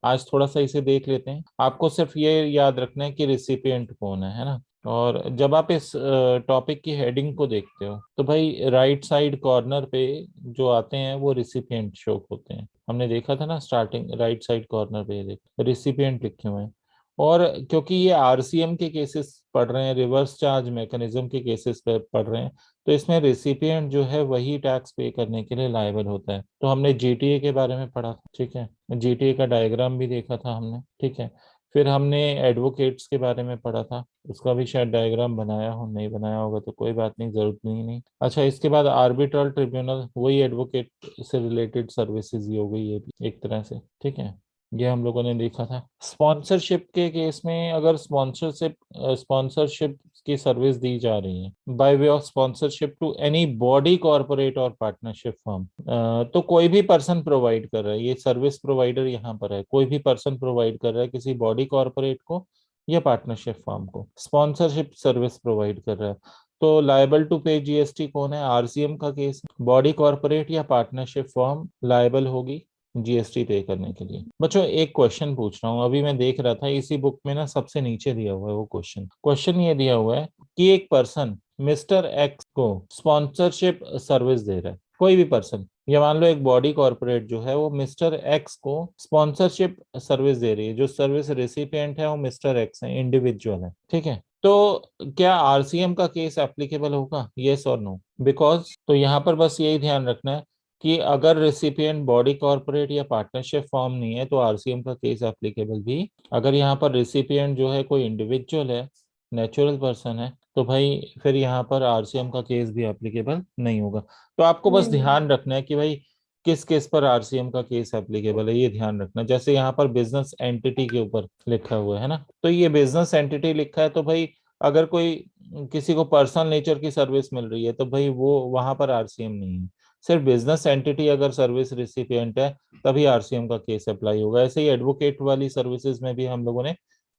आज थोड़ा सा इसे देख लेते हैं। आपको सिर्फ ये याद रखना है कि रिसिपिएंट कौन है ना। और जब आप इस टॉपिक की हेडिंग को देखते हो तो भाई राइट साइड कॉर्नर पे जो आते हैं वो रिसिपिएंट शो होते हैं। हमने देखा था ना स्टार्टिंग राइट साइड कॉर्नर पे देख रिसिपिएंट लिखे हुए हैं। और क्योंकि ये आरसीएम के केसेस पढ़ रहे हैं, रिवर्स चार्ज मैकेनिज्म के केसेस पे पढ़ रहे हैं, तो इसमें रेसिपिएंट जो है वही टैक्स पे करने के लिए लायबल होता है। तो हमने जीटीए के बारे में पढ़ा था, ठीक है। जीटीए का डायग्राम भी देखा था हमने, ठीक है। फिर हमने एडवोकेट्स के बारे में पढ़ा था, उसका भी शायद डायग्राम बनाया हो, नहीं बनाया होगा तो कोई बात नहीं, जरूरत नहीं। अच्छा, इसके बाद आर्बिट्रल ट्रिब्यूनल, वही एडवोकेट से रिलेटेड सर्विसेज ही हो गई ये भी एक तरह से, ठीक है। ये हम लोगों ने देखा था। स्पॉन्सरशिप के केस में अगर स्पॉन्सरशिप की सर्विस दी जा रही है by way of sponsorship to any body corporate और पार्टनरशिप फर्म, तो कोई भी पर्सन प्रोवाइड कर रहा है, ये सर्विस प्रोवाइडर यहाँ पर है, कोई भी पर्सन प्रोवाइड कर रहा है किसी बॉडी कॉर्पोरेट को या पार्टनरशिप फर्म को स्पॉन्सरशिप सर्विस प्रोवाइड कर रहा है, तो लायबल टू पे जीएसटी कौन है? आरसीएम का केस, बॉडी कॉर्पोरेट या पार्टनरशिप फर्म लायबल होगी जीएसटी पे करने के लिए। बच्चों एक क्वेश्चन पूछ रहा हूँ, अभी मैं देख रहा था इसी बुक में ना सबसे नीचे दिया हुआ है वो क्वेश्चन। क्वेश्चन ये दिया हुआ है कि एक पर्सन मिस्टर एक्स को स्पॉन्सरशिप सर्विस दे रहा है, कोई भी पर्सन, या मान लो एक बॉडी कॉर्पोरेट जो है वो मिस्टर एक्स को स्पॉन्सरशिप सर्विस दे रही है, जो सर्विस रेसिपिएंट है वो मिस्टर एक्स है, इंडिविजुअल है, ठीक है। तो क्या आरसीएम का केस एप्लीकेबल होगा, यस और नो? बिकॉज तो यहाँ पर बस यही ध्यान रखना है कि अगर रेसिपिएंट बॉडी कॉर्पोरेट या पार्टनरशिप फॉर्म नहीं है तो आरसीएम का केस एप्लीकेबल भी। अगर यहाँ पर रेसिपिएंट जो है कोई इंडिविजुअल है, नेचुरल पर्सन है, तो भाई फिर यहाँ पर आरसीएम का केस भी एप्लीकेबल नहीं होगा। तो आपको बस हम्म। ध्यान रखना है कि भाई किस केस पर आरसीएम का केस एप्लीकेबल है, ये ध्यान रखना। जैसे यहाँ पर बिजनेस एंटिटी के ऊपर लिखा हुआ है ना, तो ये बिजनेस एंटिटी लिखा है, तो भाई अगर कोई किसी को पर्सनल नेचर की सर्विस मिल रही है तो भाई वो वहां पर आरसीएम नहीं है। सिर्फ बिजनेस एंटिटी अगर सर्विस रिसिपिएंट है तभी आरसीएम का केस अप्लाई होगा। ऐसे ही एडवोकेट वाली सर्विसेज में भी हम लोगों ने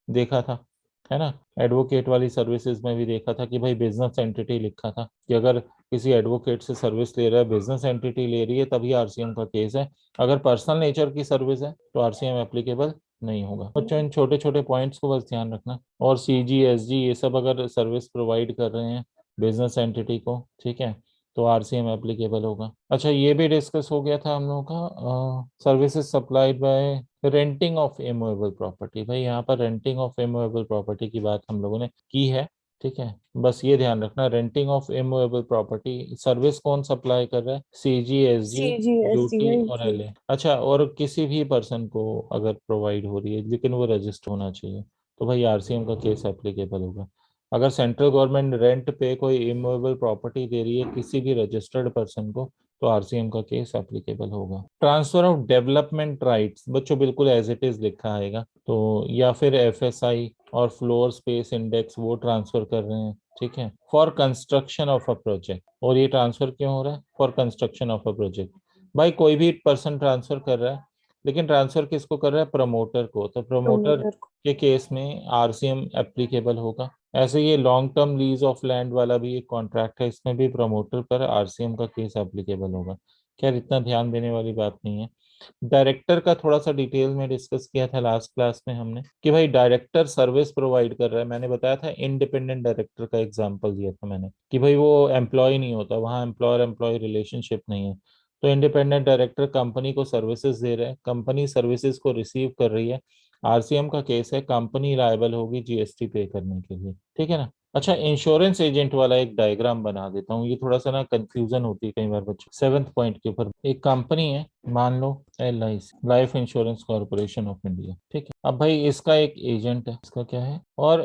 देखा था, है ना। एडवोकेट वाली सर्विसेज में भी देखा था कि भाई बिजनेस एंटिटी लिखा था कि अगर किसी एडवोकेट से सर्विस ले रहा है, बिजनेस एंटिटी ले रही है, तभी आरसीएम का केस है। अगर पर्सनल नेचर की सर्विस है तो आरसीएम एप्लीकेबल नहीं होगा। बच्चों इन छोटे छोटे पॉइंट्स को बस ध्यान रखना। और सीजी एसजी ये सब अगर सर्विस प्रोवाइड कर रहे हैं बिजनेस एंटिटी को, ठीक है, तो आरसीएम एप्लीकेबल होगा। अच्छा, ये भी डिस्कस हो गया था हम लोगों का, services supplied by renting of immovable property. भाई यहाँ पर रेंटिंग ऑफ इमूवेबल प्रॉपर्टी की बात हम लोगों ने की है, ठीक है। बस ये ध्यान रखना, renting of immovable property service कौन सप्लाई कर रहा है? सीजी, एसजी, CGST यूटी वही और थी। एलए। अच्छा, और किसी भी पर्सन को अगर प्रोवाइड हो रही है लेकिन वो रजिस्टर होना चाहिए, तो भाई आरसीएम का केस एप्लीकेबल होगा। अगर सेंट्रल गवर्नमेंट रेंट पे कोई इमूवेबल प्रॉपर्टी दे रही है किसी भी रजिस्टर्ड पर्सन को, तो आरसीएम का केस एप्लीकेबल होगा। ट्रांसफर ऑफ डेवलपमेंट राइट्स, बच्चों बिल्कुल एज इट इज लिखा आएगा, तो या फिर एफएसआई और फ्लोर स्पेस इंडेक्स वो ट्रांसफर कर रहे हैं, ठीक है, for construction of a project. और ये ट्रांसफर क्यों हो रहा है? For construction of a project. भाई कोई भी पर्सन ट्रांसफर कर रहा है, लेकिन ट्रांसफर किसको कर रहा है? प्रमोटर को, तो प्रमोटर प्रमोटर को। के केस में आरसीएम एप्लीकेबल होगा। ऐसे ये long term lease of land वाला भी एक कॉन्ट्रैक्ट है, इसमें भी प्रमोटर पर आरसीएम का केस एप्लीकेबल होगा। खैर इतना ध्यान देने वाली बात नहीं है। डायरेक्टर का थोड़ा सा डिटेल में डिस्कस किया था लास्ट क्लास में हमने कि भाई डायरेक्टर सर्विस प्रोवाइड कर रहा है। मैंने बताया था इंडिपेंडेंट डायरेक्टर का एग्जांपल दिया था मैंने कि भाई वो एम्प्लॉय नहीं होता, वहाँ एम्प्लॉयर एम्प्लॉय रिलेशनशिप नहीं है। तो इंडिपेंडेंट डायरेक्टर कंपनी को सर्विसेज दे रहे हैं, कंपनी सर्विसेज को रिसीव कर रही है, आरसीएम का केस है, कंपनी लायबल होगी जीएसटी पे करने के लिए, ठीक है ना। अच्छा, इंश्योरेंस एजेंट वाला एक डायग्राम बना देता हूँ, ये थोड़ा सा ना कंफ्यूजन होती है कई बार बच्चों। सेवेंथ पॉइंट के ऊपर एक कंपनी है, मान लो LIC, life insurance corporation of India, ठीक है। अब भाई इसका एक एजेंट है, इसका क्या है, और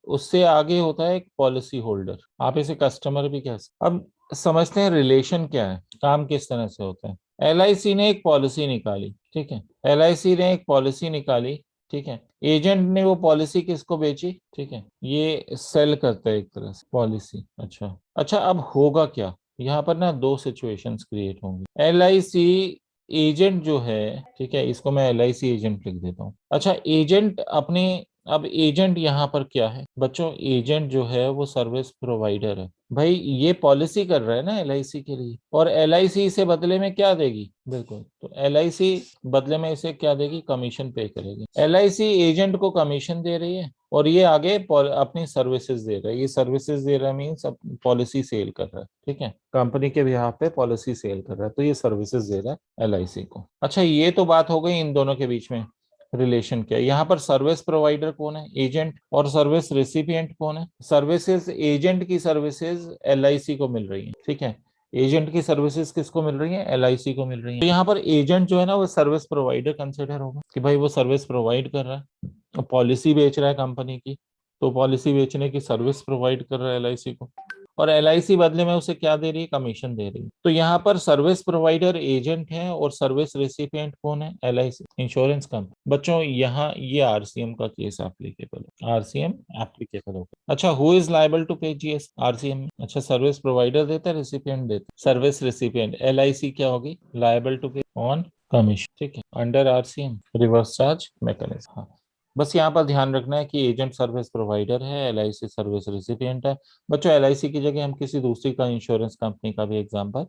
उससे आगे होता है एक पॉलिसी होल्डर, आप इसे कस्टमर भी कह सकते। अब समझते हैं रिलेशन क्या है, काम किस तरह से होता है। LIC ने एक पॉलिसी निकाली, ठीक है, LIC ने एक पॉलिसी निकाली, ठीक है। एजेंट ने वो पॉलिसी किसको बेची, ठीक है, ये सेल करता है एक तरह से पॉलिसी। अच्छा अच्छा, अब होगा क्या, यहाँ पर ना दो सिचुएशंस क्रिएट होंगी। LIC एजेंट जो है, ठीक है, इसको मैं LIC एजेंट लिख देता हूँ। अच्छा, एजेंट अपने अब एजेंट यहाँ पर क्या है बच्चों, एजेंट जो है वो सर्विस प्रोवाइडर है। भाई ये पॉलिसी कर रहा है ना एलआईसी के लिए, और एलआईसी इसे बदले में क्या देगी, बिल्कुल, तो एलआईसी बदले में इसे क्या देगी, कमीशन पे करेगी। एलआईसी एजेंट को कमीशन दे रही है और ये आगे अपनी सर्विसेज दे रहा है। ये सर्विसेज दे रहा है मीन्स पॉलिसी सेल कर रहा है, ठीक है, कंपनी के बिहाफ पे पॉलिसी सेल कर रहा है, तो ये सर्विसेज दे रहा है एलआईसी को। अच्छा, ये तो बात हो गई इन दोनों के बीच में रिलेशन क्या है। यहाँ पर सर्विस प्रोवाइडर कौन है, एजेंट, और सर्विस रेसिपिएंट कौन है, सर्विसेज। एजेंट की सर्विसेज एलआईसी को मिल रही है, ठीक है, एजेंट की सर्विसेज किसको मिल रही है, एलआईसी को मिल रही है। तो यहाँ पर एजेंट जो है ना वो सर्विस प्रोवाइडर कंसिडर होगा कि भाई वो सर्विस प्रोवाइड कर रहा है, पॉलिसी बेच रहा है कंपनी की, तो पॉलिसी बेचने की सर्विस प्रोवाइड कर रहा है एलआईसी को, और एलआईसी बदले में उसे क्या दे रही है, कमीशन दे रही है। तो यहाँ पर सर्विस प्रोवाइडर एजेंट है और सर्विस रेसिपिएंट कौन है, एलआईसी, इंश्योरेंस कंपनी। बच्चों यहाँ ये आरसीएम का केस एप्लीकेबल है, आरसीएम एप्लीकेबल होगा। अच्छा, हु इज लायबल टू पे जीएस आरसीएम में, अच्छा सर्विस प्रोवाइडर देता है, रेसिपिएंट देता है, सर्विस रेसिपिएंट, एलआईसी क्या होगी, लायबल टू पे ऑन कमीशन, ठीक है, under RCM reverse charge mechanism. हाँ, बस यहाँ पर ध्यान रखना है कि एजेंट सर्विस प्रोवाइडर है, एलआईसी सर्विस रेसिपिएंट है। बच्चों एलआईसी की जगह हम किसी दूसरी का इंश्योरेंस कंपनी का भी एग्जांपल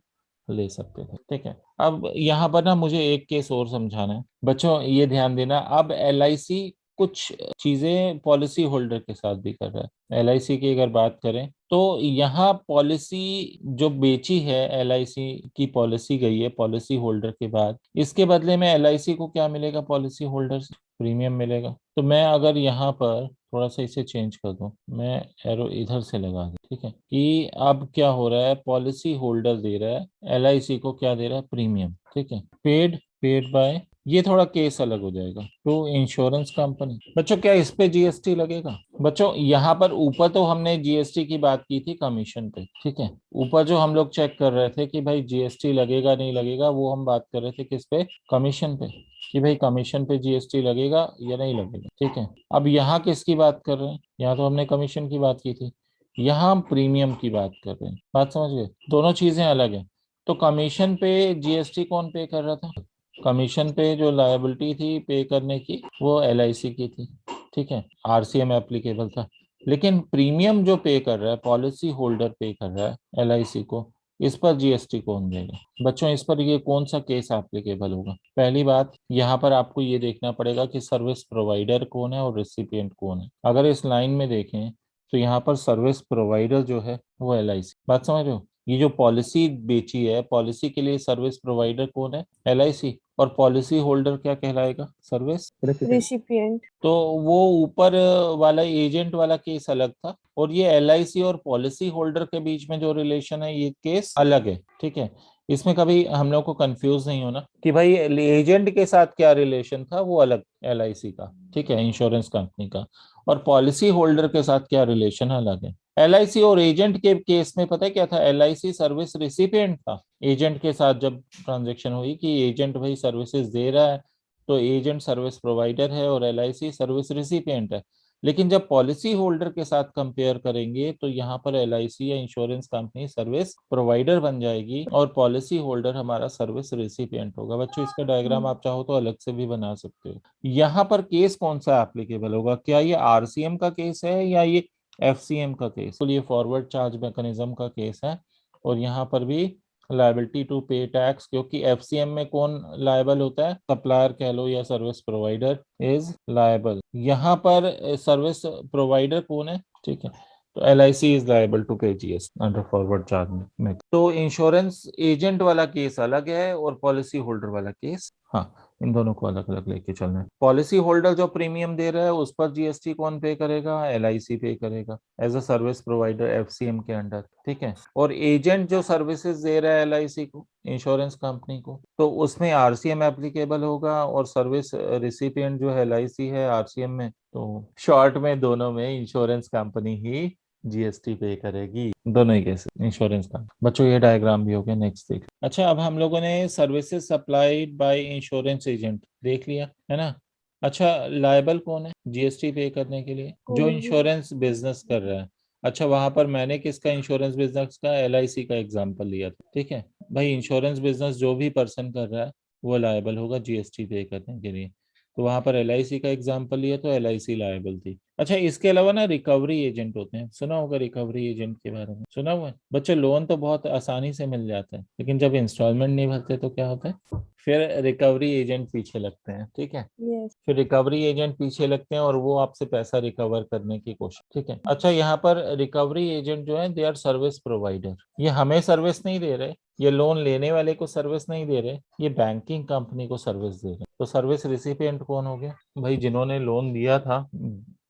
ले सकते थे, ठीक है। अब यहाँ पर ना मुझे एक केस और समझाना है बच्चों, ये ध्यान देना। अब एलआईसी कुछ चीजें पॉलिसी होल्डर के साथ भी कर रहा है। एलआईसी की अगर बात करें तो यहाँ पॉलिसी जो बेची है, एलआईसी की पॉलिसी गई है पॉलिसी होल्डर के बाद, इसके बदले में एलआईसी को क्या मिलेगा, पॉलिसी होल्डर से प्रीमियम मिलेगा। तो मैं अगर यहाँ पर थोड़ा सा इसे चेंज कर दूं, मैं एरो इधर से लगा दूं, ठीक है, कि अब क्या हो रहा है, पॉलिसी होल्डर दे रहा है एलआईसी को, क्या दे रहा है, प्रीमियम, ठीक है, पेड पेड बाय, ये थोड़ा केस अलग हो जाएगा, टू इंश्योरेंस कंपनी। बच्चों क्या इस पे जीएसटी लगेगा, बच्चों यहाँ पर ऊपर तो हमने जीएसटी की बात की थी कमीशन पे, ठीक है, ऊपर जो हम लोग चेक कर रहे थे कि भाई जीएसटी लगेगा नहीं लगेगा, वो हम बात कर रहे थे किस पे, कमीशन पे, कि भाई कमीशन पे जीएसटी लगेगा या नहीं लगेगा, ठीक है। अब यहाँ किसकी बात कर रहे हैं, यहाँ तो हमने कमीशन की बात की थी, यहाँ हम प्रीमियम की बात कर रहे हैं, बात समझ गए, दोनों चीजें अलग हैं। तो कमीशन पे जीएसटी कौन पे कर रहा था, कमीशन पे जो लायबिलिटी थी पे करने की वो एलआईसी की थी, ठीक है, आरसीएम एप्लीकेबल था। लेकिन प्रीमियम जो पे कर रहा है, पॉलिसी होल्डर पे कर रहा है एलआईसी को, इस पर जीएसटी कौन देगा बच्चों, इस पर ये कौन सा केस एप्लीकेबल होगा। पहली बात यहाँ पर आपको ये देखना पड़ेगा कि सर्विस प्रोवाइडर कौन है और रेसिपिएंट कौन है। अगर इस लाइन में देखें तो यहाँ पर सर्विस प्रोवाइडर जो है वो एलआईसी, बात समझ रहे हो, ये जो पॉलिसी बेची है, पॉलिसी के लिए सर्विस प्रोवाइडर कौन है, एलआईसी, और पॉलिसी होल्डर क्या कहलाएगा, सर्विस रिसिपिएंट। तो वो ऊपर वाला एजेंट वाला केस अलग था, और ये एलआईसी और पॉलिसी होल्डर के बीच में जो रिलेशन है ये केस अलग है, ठीक है। इसमें कभी हम लोग को कंफ्यूज नहीं होना कि भाई एजेंट के साथ क्या रिलेशन था, वो अलग एलआईसी का, ठीक है, इंश्योरेंस कंपनी का, और पॉलिसी होल्डर के साथ क्या रिलेशन अलग है। एलआईसी और एजेंट के केस में पता है क्या था, एलआईसी सर्विस रिसिपिएंट था एजेंट के साथ, जब ट्रांजेक्शन हुई कि एजेंट भाई सर्विसेज दे रहा है, तो एजेंट सर्विस प्रोवाइडर है और एलआईसी सर्विस रिसिपिएंट है। लेकिन जब पॉलिसी होल्डर के साथ कंपेयर करेंगे तो यहाँ पर एलआईसी या इंश्योरेंस कंपनी सर्विस प्रोवाइडर बन जाएगी और पॉलिसी होल्डर हमारा सर्विस रिसिपिएंट होगा। बच्चों इसका डायग्राम आप चाहो तो अलग से भी बना सकते हो। यहाँ पर केस कौन सा एप्लीकेबल होगा, क्या ये आरसीएम का केस है या ये एफसीएम का केस, तो ये फॉरवर्ड चार्ज मैकेनिज्म का केस है, और यहाँ पर भी लायबिलिटी टू पे टैक्स, क्योंकि एफसीएम में कौन लायबल होता है, सप्लायर कह लो या सर्विस प्रोवाइडर इज लायबल। यहाँ पर सर्विस प्रोवाइडर कौन है, ठीक है, तो एलआईसी इज लायबल टू पे जीएस अंडर फॉरवर्ड चार्ज में। तो इंश्योरेंस एजेंट वाला केस अलग है और पॉलिसी होल्डर वाला केस, हाँ, इन दोनों को अलग अलग लेके चलना है। पॉलिसी होल्डर जो प्रीमियम दे रहा है उस पर जीएसटी कौन पे करेगा, एलआईसी पे करेगा as a service provider FCM के अंडर, ठीक है। और एजेंट जो सर्विसेज दे रहा है एलआईसी को, इंश्योरेंस कंपनी को, तो उसमें आरसीएम एप्लीकेबल होगा, और सर्विस रिसिपिएंट जो है एलआईसी है आरसीएम में, तो शॉर्ट में दोनों में इंश्योरेंस कंपनी ही जीएसटी पे करेगी, दोनों ही केस इंश्योरेंस का। बच्चों ये डायग्राम भी हो गया, नेक्स्ट देख। अच्छा, अब हम लोगों ने services supplied by insurance agent देख लिया है ना। अच्छा, लायबल कौन है जीएसटी पे करने के लिए, जो इंश्योरेंस बिजनेस कर रहा है। अच्छा, वहां पर मैंने किसका इंश्योरेंस बिजनेस का, एलआईसी का एग्जांपल लिया था, ठीक है। भाई इंश्योरेंस बिजनेस जो भी पर्सन कर रहा है वो लायबल होगा जीएसटी पे करने के लिए। तो वहां पर LIC का एग्जाम्पल लिया तो LIC लायबल थी। अच्छा, इसके अलावा ना रिकवरी एजेंट होते हैं, सुना होगा रिकवरी एजेंट के बारे में, सुना हुआ है बच्चे? लोन तो बहुत आसानी से मिल जाता है, लेकिन जब इंस्टॉलमेंट नहीं भरते तो क्या होता है, फिर रिकवरी एजेंट पीछे लगते हैं, ठीक है। यस। फिर रिकवरी एजेंट पीछे लगते हैं और वो आपसे पैसा रिकवर करने की कोशिश, ठीक है। अच्छा, यहाँ पर रिकवरी एजेंट जो है दे आर सर्विस प्रोवाइडर, ये हमें सर्विस नहीं दे रहे, ये लोन लेने वाले को सर्विस नहीं दे रहे, ये बैंकिंग कंपनी को सर्विस दे रहे। तो सर्विस रिसिपिएंट कौन हो गया भाई? जिन्होंने लोन दिया था,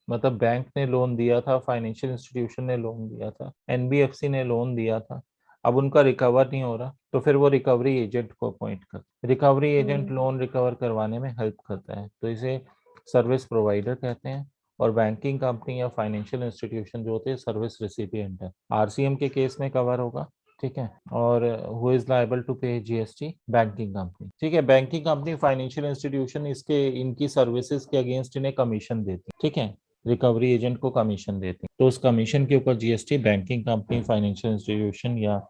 मतलब बैंक ने लोन दिया था, फाइनेंशियल इंस्टीट्यूशन ने लोन दिया था, NBFC ने लोन दिया था, अब उनका रिकवर नहीं हो रहा, तो फिर वो रिकवरी एजेंट को अपॉइंट करते। रिकवरी एजेंट लोन रिकवर करवाने में हेल्प करता है, तो इसे सर्विस प्रोवाइडर कहते हैं। और बैंकिंग कंपनी या फाइनेंशियल इंस्टीट्यूशन जो होते हैं सर्विस रिसिपिएंट है, RCM के केस में कवर होगा, ठीक है। और हु इज लायबल टू पे GST? बैंकिंग कंपनी, ठीक है। बैंकिंग कंपनी, फाइनेंशियल इंस्टीट्यूशन इसके इनकी सर्विसेज के अगेंस्ट इन्हें कमीशन देती है, ठीक है। रिकवरी एजेंट को कमीशन देती है, तो उस कमीशन के ऊपर GST banking company, financial institution या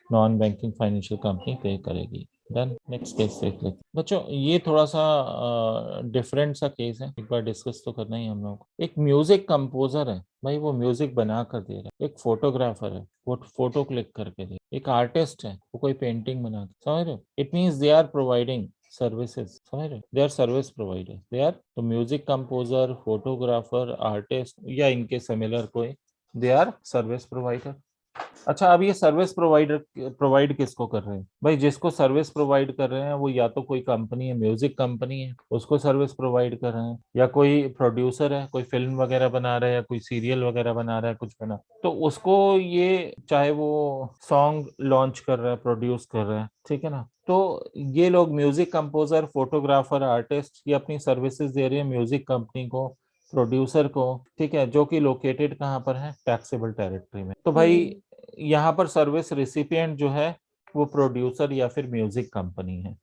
नॉन बैंकिंग फाइनेंशियल कंपनी पे करेगी। डन। नेक्स्ट केस देख लेते हैं बच्चों। ये थोड़ा सा डिफरेंट सा केस है, एक बार डिस्कस तो करना ही हम लोग। एक म्यूजिक कंपोजर है भाई, वो म्यूजिक बना कर दे रहा है। एक फोटोग्राफर है, वो फोटो क्लिक करके दे। एक आर्टिस्ट है, वो कोई पेंटिंग बना के, समझ रहे हो? It means they are providing services, समझ रहे हो? They are service provider, they are. तो म्यूजिक कंपोजर, फोटोग्राफर, आर्टिस्ट या इनके सिमिलर कोई, दे आर सर्विस प्रोवाइडर। अच्छा, अब ये सर्विस प्रोवाइडर प्रोवाइड किसको कर रहे हैं भाई? जिसको सर्विस प्रोवाइड कर रहे हैं वो या तो कोई कंपनी है, म्यूजिक कंपनी है, उसको सर्विस प्रोवाइड कर रहे हैं, या कोई प्रोड्यूसर है, कोई फिल्म वगैरह बना रहा है या कोई सीरियल वगैरह बना रहा है, कुछ बना, तो उसको ये, चाहे वो सॉन्ग लॉन्च कर रहा है, प्रोड्यूस कर रहा है, ठीक है ना। तो ये लोग म्यूजिक कंपोजर, फोटोग्राफर, आर्टिस्ट, ये अपनी सर्विसेज दे रहे हैं म्यूजिक कंपनी को, प्रोड्यूसर को, ठीक है, जो कि लोकेटेड कहाँ पर है? टैक्सेबल टेरिटरी में। तो भाई यहाँ पर सर्विस रिसिपिएंट जो है वो प्रोड्यूसर या फिर म्यूजिक कंपनी है,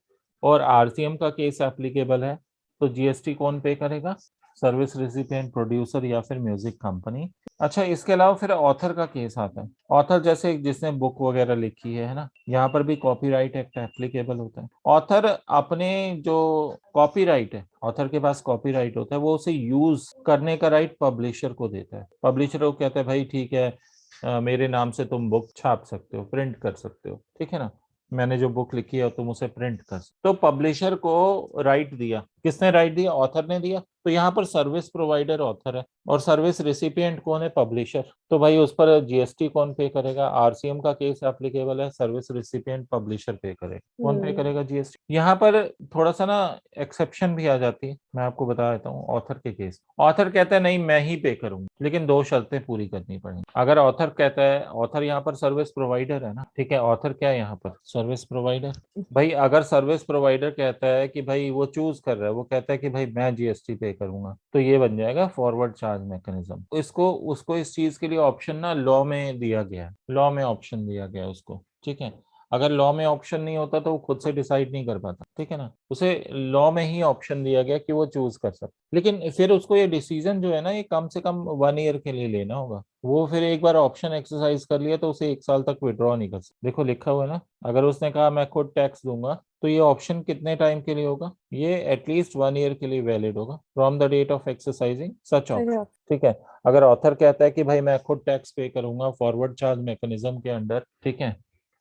और RCM का केस एप्लीकेबल है, तो GST कौन पे करेगा? सर्विस रिसिपिएंट, प्रोड्यूसर या फिर म्यूजिक कंपनी। अच्छा, इसके अलावा फिर ऑथर का केस आता है। ऑथर जैसे जिसने बुक वगैरह लिखी है ना, यहाँ पर भी कॉपीराइट एक्ट एप्लीकेबल होता है। ऑथर अपने जो कॉपीराइट है, ऑथर के पास कॉपीराइट होता है, वो उसे यूज करने का राइट पब्लिशर को देता है। पब्लिशर को कहता है भाई ठीक है, मेरे नाम से तुम बुक छाप सकते हो, प्रिंट कर सकते हो, ठीक है ना, मैंने जो बुक लिखी है तुम उसे प्रिंट कर सकते हो। तो पब्लिशर को राइट दिया, किसने राइट दिया? ऑथर ने दिया। तो यहाँ पर सर्विस प्रोवाइडर ऑथर है और सर्विस रिसिपिएंट कौन है? पब्लिशर। तो भाई उस पर GST कौन पे करेगा? RCM का केस एप्लीकेबल है, सर्विस रिसिपिएंट पब्लिशर पे करेगा। कौन पे करेगा? GST। यहाँ पर थोड़ा सा ना एक्सेप्शन भी आ जाती है, मैं आपको बता देता हूँ। ऑथर के केस, ऑथर कहता है नहीं मैं ही पे करूंगा, लेकिन दो शर्तें पूरी करनी पड़ेंगी। अगर ऑथर कहता है, ऑथर यहाँ पर सर्विस प्रोवाइडर है ना, ठीक है, ऑथर क्या है यहाँ पर? Service provider. भाई अगर सर्विस प्रोवाइडर कहता है कि भाई वो चूज कर रहा है, वो कहता है कि भाई मैं GST पे करूंगा, तो ये बन जाएगा फॉरवर्ड चार्ज मैकेनिज्म। तो इसको उसको इस चीज के लिए ऑप्शन ना लॉ में दिया गया है, लॉ में ऑप्शन दिया गया है उसको, ठीक है। अगर लॉ में ऑप्शन नहीं होता तो वो खुद से डिसाइड नहीं कर पाता, ठीक है ना, उसे लॉ में ही ऑप्शन दिया गया कि वो चूज कर सकता। लेकिन फिर उसको ये डिसीजन जो है ना, ये कम से कम 1 ईयर के लिए लेना होगा। वो फिर एक बार ऑप्शन एक्सरसाइज कर लिया तो उसे 1 साल तक विड्रॉ नहीं कर सकता। देखो लिखा हुआ है ना, अगर उसने कहा मैं खुद टैक्स दूंगा, तो ये ऑप्शन कितने टाइम के लिए होगा? ये एटलीस्ट 1 ईयर के लिए वैलिड होगा from the date of exercising such option, ठीक है। अगर ऑथर कहता है कि भाई मैं खुद टैक्स पे करूंगा फॉरवर्ड चार्ज मैकेनिज्म के अंडर, ठीक है,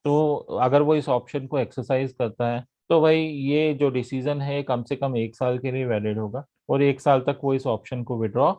तो अगर वो इस ऑप्शन को एक्सरसाइज करता है, तो भाई ये जो डिसीजन है कम से कम 1 साल के लिए वैलिड होगा, और 1 साल तक वो इस ऑप्शन को विड्रॉ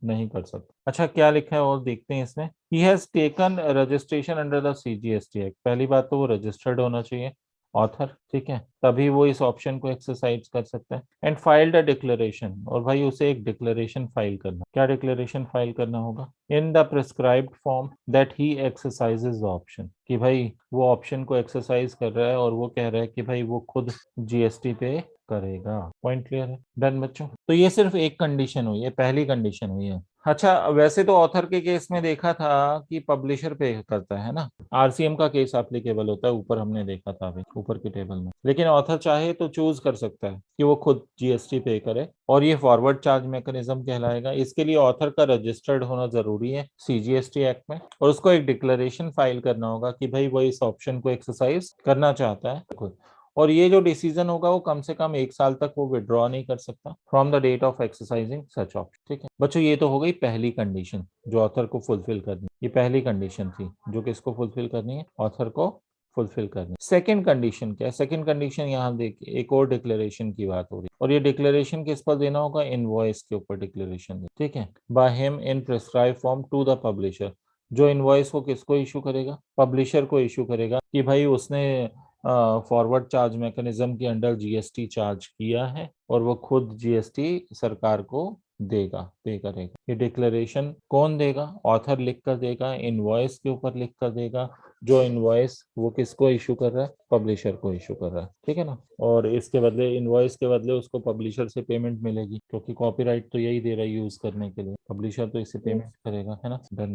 नहीं कर सकता। अच्छा, क्या लिखा है और देखते हैं इसमें। He has taken registration under the CGST act. पहली बात तो वो रजिस्टर्ड होना चाहिए ऑथर, ठीक है, तभी वो इस ऑप्शन को एक्सरसाइज कर सकता है। एंड फाइल्ड अ डिक्लेरेशन, और भाई उसे एक डिक्लेरेशन फाइल करना। क्या डिक्लेरेशन फाइल करना होगा? In the prescribed form that he exercises the option, कि भाई वो ऑप्शन को एक्सरसाइज कर रहा है और वो कह रहा है कि भाई वो खुद GST पे करेगा। पॉइंट क्लियर है? डन बच्चों। तो ये सिर्फ एक कंडीशन हुई है, पहली कंडीशन हुई है। अच्छा, वैसे तो ऑथर के केस में देखा था कि पब्लिशर पे करता है ना, RCM का केस एप्लीकेबल होता है, ऊपर हमने देखा था अभी ऊपर की टेबल में। लेकिन ऑथर चाहे तो चूज कर सकता है कि वो खुद GST पे करे, और ये फॉरवर्ड चार्ज मैकेनिज्म कहलाएगा। इसके लिए ऑथर का रजिस्टर्ड होना जरूरी है CGST एक्ट में, और उसको एक डिक्लेरेशन फाइल करना होगा कि भाई वो इस ऑप्शन को एक्सरसाइज करना चाहता है खुद। और ये जो डिसीजन होगा वो कम से कम 1 साल तक वो विड्रॉ नहीं कर सकता from the date of exercising such option. ठीक है बच्चों, ये तो हो गई पहली कंडीशन जो ऑथर को फुलफिल करनी है। ये पहली कंडीशन थी जो किसको फुलफिल करनी है, ऑथर को फुलफिल करनी है। सेकंड कंडीशन क्या है? सेकंड कंडीशन यहाँ देखिए, एक और डिक्लेरेशन की बात हो रही है और ये डिक्लेरेशन किस पर देना होगा, इनवॉइस के ऊपर डिक्लेरेशन। ठीक है, by him in prescribe form to the publisher. जो इनवॉइस को किसको इशू करेगा, पब्लिशर को इशू करेगा कि भाई उसने फॉरवर्ड चार्ज मैकेनिज्म के अंडर जीएसटी चार्ज किया है और वो खुद जीएसटी सरकार को देगा, पे करेगा। ये डिक्लेरेशन कौन देगा, ऑथर लिख कर देगा, इनवॉइस के ऊपर लिख कर देगा। जो इनवॉइस वो किसको इशू कर रहा है, पब्लिशर को इशू कर रहा है। ठीक है ना, और इसके बदले, इनवॉइस के बदले उसको पब्लिशर से पेमेंट मिलेगी, क्योंकि कॉपीराइट तो यही दे रहा है यूज करने के लिए, पब्लिशर तो इसे पेमेंट करेगा, है ना। डन।